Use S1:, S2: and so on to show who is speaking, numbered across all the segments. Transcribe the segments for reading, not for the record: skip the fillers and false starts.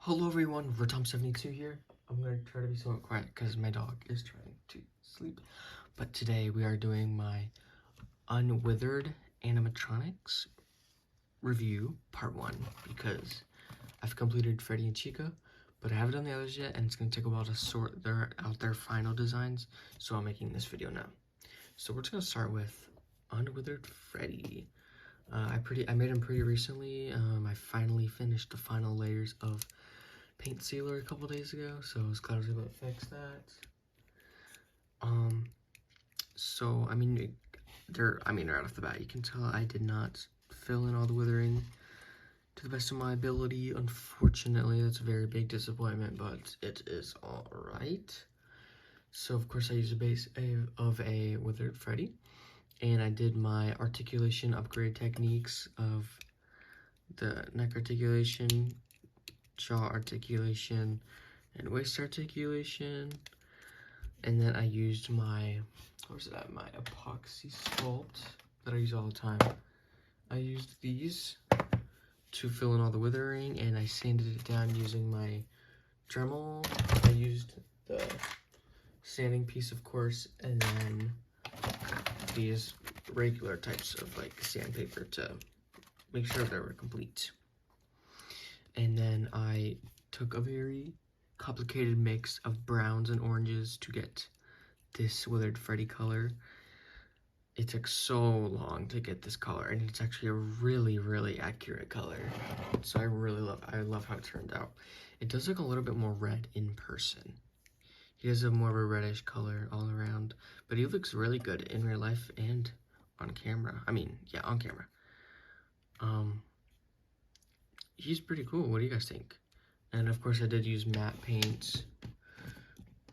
S1: Hello everyone, Tom72 here. I'm going to try to be somewhat quiet because my dog is trying to sleep. But today we are doing my Unwithered Animatronics review, part 1, because I've completed Freddy and Chica, but I haven't done the others yet, and it's going to take a while to sort out their final designs, so I'm making this video now. So we're just going to start with Unwithered Freddy. I made him pretty recently. I finally finished the final layers of paint sealer a couple days ago, so I was glad I was able to fix that. So I mean, right off the bat, you can tell I did not fill in all the withering to the best of my ability. Unfortunately, that's a very big disappointment, but it is all right. So of course I used a base of a Withered Freddy, and I did my articulation upgrade techniques of the neck articulation, jaw articulation, and waist articulation. And then I used my epoxy sculpt that I use all the time. I used these to fill in all the withering, and I sanded it down using my Dremel. I used the sanding piece, of course, and then these regular types of like sandpaper to make sure they were complete. And then I took a very complicated mix of browns and oranges to get this Withered Freddy color. It took so long to get this color, and it's actually a really accurate color. So I love how it turned out. It does look a little bit more red in person. He does have more of a reddish color all around, but he looks really good in real life and on camera. I mean, yeah, on camera. He's pretty cool. What do you guys think? And of course I did use matte paint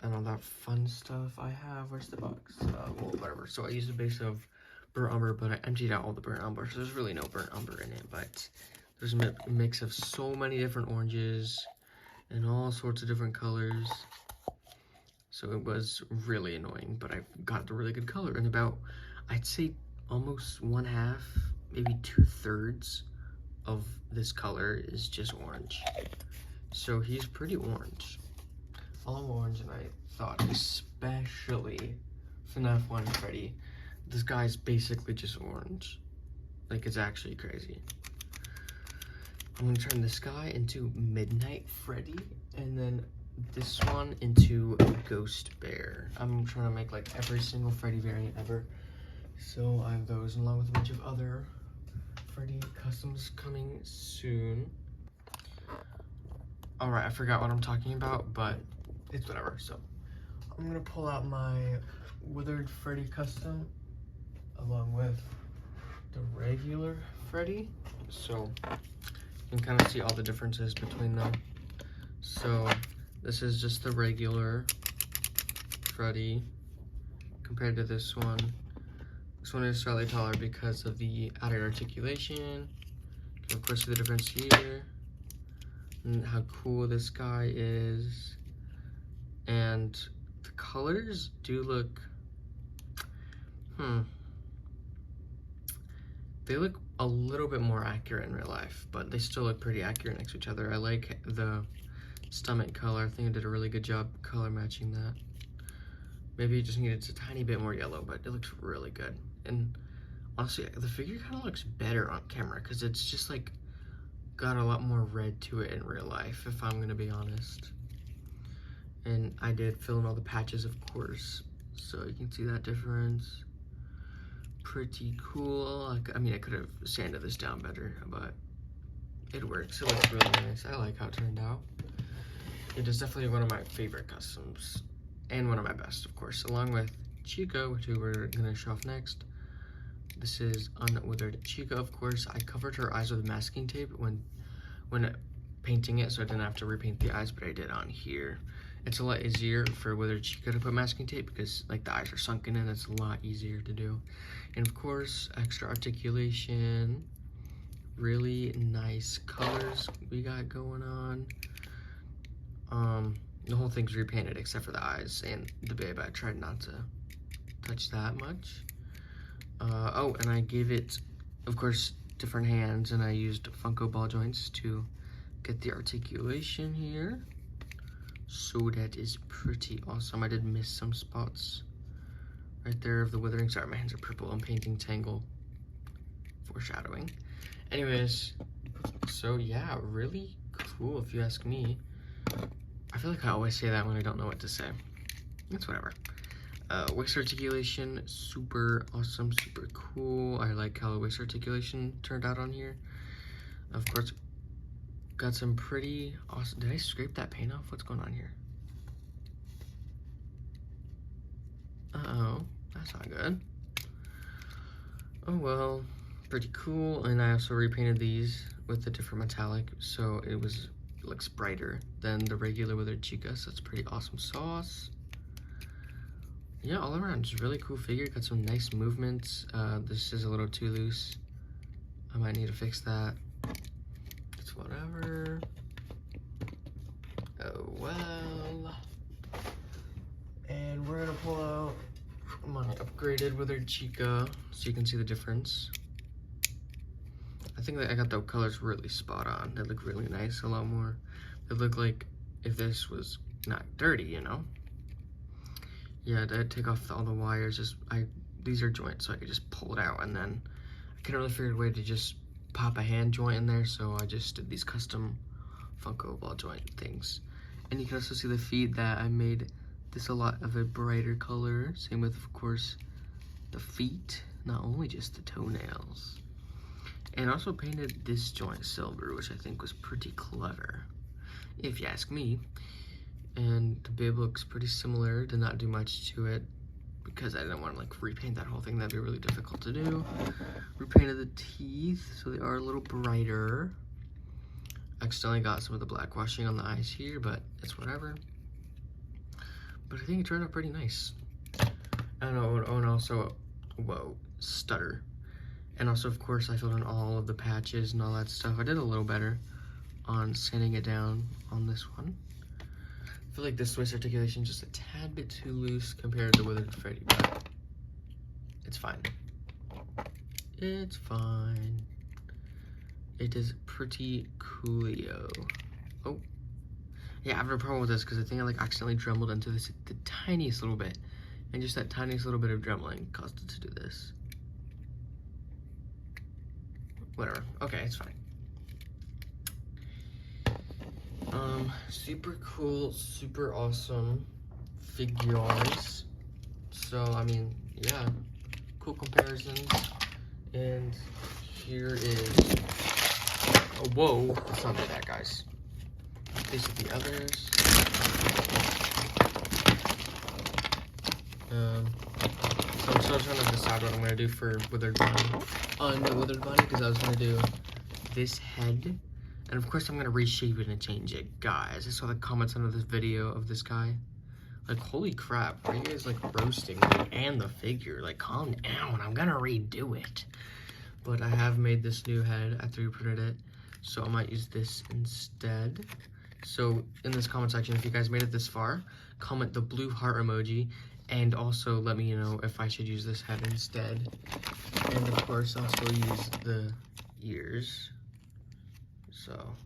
S1: and all that fun stuff I have. Where's the box? Well, whatever. So I used a base of burnt umber, but I emptied out all the burnt umber, so there's really no burnt umber in it, but there's a mix of so many different oranges and all sorts of different colors. So it was really annoying, but I got the really good color. And about, I'd say almost 1/2, maybe 2/3 of this color is just orange. So he's pretty orange. All orange, and I thought especially Fnaf 1 Freddy. This guy's basically just orange. Like, it's actually crazy. I'm gonna turn this guy into Midnight Freddy, and then this one into Ghost Bear. I'm trying to make like every single Freddy variant ever. So I have those along with a bunch of other Freddy customs coming soon. Alright, I forgot what I'm talking about, but it's whatever. So I'm gonna pull out my Withered Freddy custom along with the regular Freddy, so you can kind of see all the differences between them. So this is just the regular Freddy compared to this one. This one is slightly taller because of the added articulation. Of course, see the difference here and how cool this guy is. And the colors do look, they look a little bit more accurate in real life, but they still look pretty accurate next to each other. I like the stomach color. I think I did a really good job color matching that. Maybe it just needed a tiny bit more yellow, but it looks really good. And honestly, the figure kind of looks better on camera because it's just like got a lot more red to it in real life, if I'm gonna be honest. And I did fill in all the patches, of course, so you can see that difference. Pretty cool. I mean, I could have sanded this down better, but it works. It looks really nice. I like how it turned out. It is definitely one of my favorite customs, and one of my best, of course, along with Chica, which we're gonna show off next. This is Unwithered Chica, of course. I covered her eyes with masking tape when painting it, so I didn't have to repaint the eyes, but I did on here. It's a lot easier for Withered Chica to put masking tape because like the eyes are sunken in. It's a lot easier to do. And of course, extra articulation. Really nice colors we got going on. The whole thing's repainted except for the eyes and the bib. I tried not to touch that much. Oh, and I gave it, of course, different hands, and I used funko ball joints to get the articulation here. So that is pretty awesome. I did miss some spots right there of the withering. Sorry, my hands are purple. I'm painting Tangle. Foreshadowing. Anyways, so yeah, really cool if you ask me. I feel like I always say that when I don't know what to say. It's whatever. Waist articulation, super awesome, super cool. I like how the waist articulation turned out on here. Of course, got some pretty awesome. Did I scrape that paint off? What's going on here? Uh-oh, that's not good. Oh well, pretty cool. And I also repainted these with a different metallic, so it looks brighter than the regular Withered Chica, so it's pretty awesome sauce. Yeah, all around, just really cool figure. Got some nice movements. This is a little too loose. I might need to fix that. It's whatever. Oh well. And we're gonna pull out my upgraded Withered Chica so you can see the difference. I think that I got the colors really spot on. They look really nice, a lot more. They look like if this was not dirty, you know? Yeah, I take off all the wires. These are joints, so I could just pull it out, and then I couldn't really figure a way to just pop a hand joint in there, so I just did these custom Funko ball joint things. And you can also see the feet that I made this a lot of a brighter color. Same with, of course, the feet, not only just the toenails. And also painted this joint silver, which I think was pretty clever, if you ask me. And the bib looks pretty similar, did not do much to it because I didn't want to like repaint that whole thing. That'd be really difficult to do. Repainted the teeth, so they are a little brighter. Accidentally got some of the black washing on the eyes here, but it's whatever. But I think it turned out pretty nice. I don't know, oh, and also, whoa, stutter. And also, of course, I filled in all of the patches and all that stuff. I did a little better on sanding it down on this one. I feel like this waist articulation is just a tad bit too loose compared to Unwithered Freddy, but it's fine. It's fine. It is pretty coolio. Oh. Yeah, I have a problem with this because I think I like accidentally dremeled into this the tiniest little bit. And just that tiniest little bit of dremeling caused it to do this. Whatever. Okay, it's fine. Super cool, super awesome figures. So, I mean, yeah, cool comparisons. And here is, oh, whoa, let's not do that, guys. These are the others. So I'm still trying to decide what I'm gonna do for Withered Bunny. Unwithered Bunny, because I was gonna do this head. And of course I'm gonna reshape it and change it. Guys, I saw the comments under this video of this guy. Like, holy crap, why are you guys like roasting me and the figure? Like, calm down, I'm gonna redo it. But I have made this new head, I 3D printed it. So I might use this instead. So in this comment section, if you guys made it this far, comment the blue heart emoji. And also let me know if I should use this head instead. And of course also use the ears. So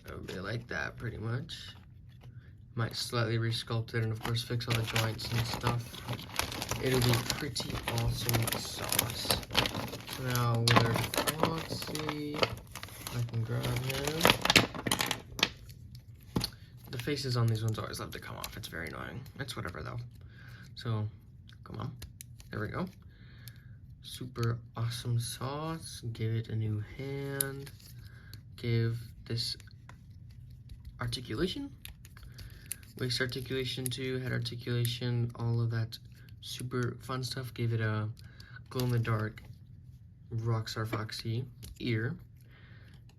S1: it'll be like that pretty much. Might slightly resculpt it and of course fix all the joints and stuff. It'll be pretty awesome sauce. So now Withered Foxy, I can grab him. The faces on these ones always love to come off. It's very annoying. It's whatever though. So come on, there we go. Super awesome sauce. Give it a new hand. Give this articulation, waist articulation too, head articulation, all of that super fun stuff. Gave it a glow-in-the-dark Rockstar Foxy ear,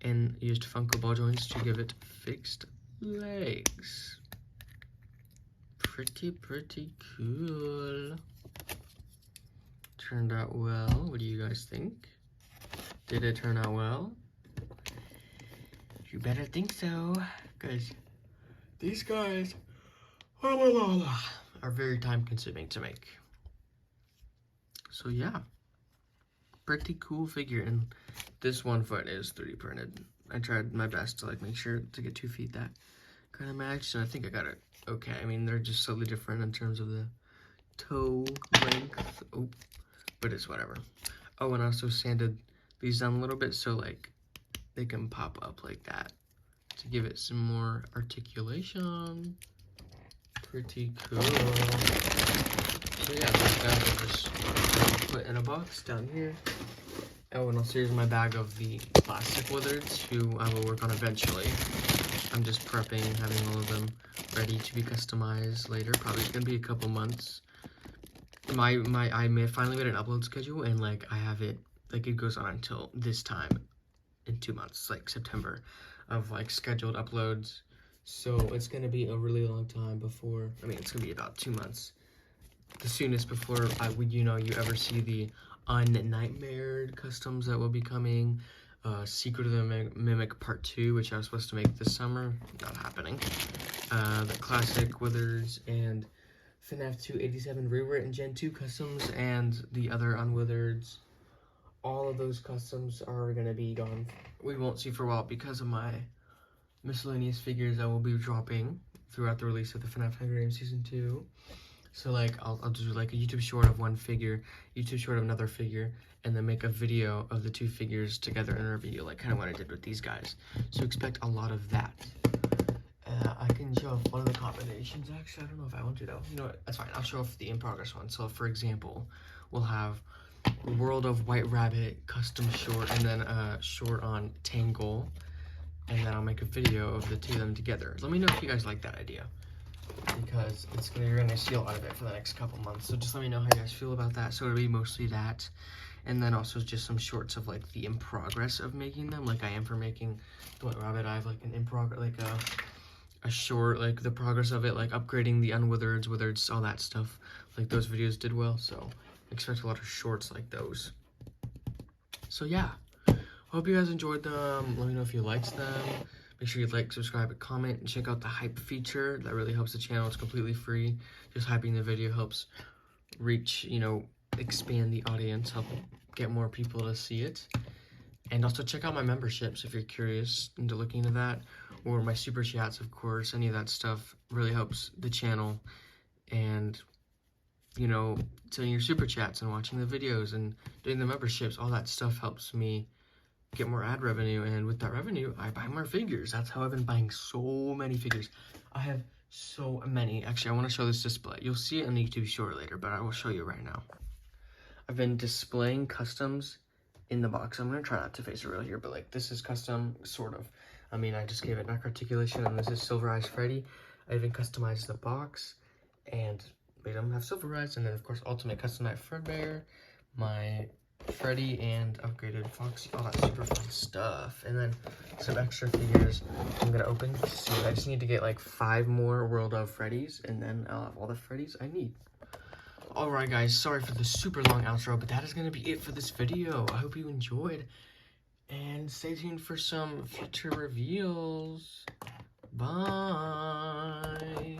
S1: and used Funko ball joints to give it fixed legs. Pretty cool. Turned out well. What do you guys think? Did it turn out well? You better think so, because these guys are very time consuming to make. So yeah, pretty cool figure. And this one foot is 3D printed. I tried my best to like make sure to get 2 feet that kind of matched, and I think I got it okay. I mean, they're just slightly different in terms of the toe length. Oh, but it's whatever. Oh, and I also sanded these down a little bit so like they can pop up like that to give it some more articulation. Pretty cool. So yeah, those guys are just put in a box down here. Oh, and also here's my bag of the plastic wizards, who I will work on eventually. I'm just prepping, having all of them ready to be customized later. Probably gonna be a couple months. I finally made an upload schedule, and like I have it, like it goes on until this time in 2 months, like September, of like scheduled uploads. So it's gonna be a really long time before, I mean, it's gonna be about 2 months, the soonest before you ever see the Unnightmared customs that will be coming. Secret of the Mimic Part 2, which I was supposed to make this summer, not happening. The classic Withers and Fnaf 287 rewritten Gen 2 customs, and the other Unwithereds. All of those customs are gonna be gone. We won't see for a while because of my miscellaneous figures I will be dropping throughout the release of the Fnaf Hunger Games Season 2. So like I'll do like a YouTube short of one figure, YouTube short of another figure, and then make a video of the 2 figures together in a review, like kind of what I did with these guys. So expect a lot of that. I can show off one of the combinations. Actually, I don't know if I want to though. You know what? That's fine. I'll show off the in progress one. So for example, we'll have World of White Rabbit custom short, and then a short on Tangle, and then I'll make a video of the 2 of them together. Let me know if you guys like that idea, because you're gonna see a lot of it for the next couple months. So just let me know how you guys feel about that. So it'll be mostly that, and then also just some shorts of like the in progress of making them, like I am for making the White Rabbit. I have like an in progress, like a short, like the progress of it, like upgrading the Unwithereds, Withereds, all that stuff. Like those videos did well, so expect a lot of shorts like those. So yeah, hope you guys enjoyed them. Let me know if you liked them. Make sure you like, subscribe, and comment, and check out the hype feature. That really helps the channel. It's completely free. Just hyping the video helps reach, expand the audience, help get more people to see it. And also check out my memberships if you're curious into looking into that, or my super chats, of course. Any of that stuff really helps the channel. And doing your super chats and watching the videos and doing the memberships, all that stuff helps me get more ad revenue, and with that revenue, I buy more figures. That's how I've been buying so many figures. I have so many. Actually, I want to show this display. You'll see it in the YouTube short later, but I will show you right now. I've been displaying customs in the box. I'm going to try not to face it real here, but like this is custom, sort of. I mean, I just gave it neck articulation, and this is Silver Eyes Freddy. I even customized the box and made them have silver eyes, and then of course Ultimate Custom Night Fredbear, my Freddy, and upgraded Foxy, all that super fun stuff. And then some extra figures I'm gonna open soon. I just need to get like 5 more World of Freddys, and then I'll have all the Freddys I need. Alright guys, sorry for the super long outro, but that is gonna be it for this video. I hope you enjoyed, and stay tuned for some future reveals. Bye.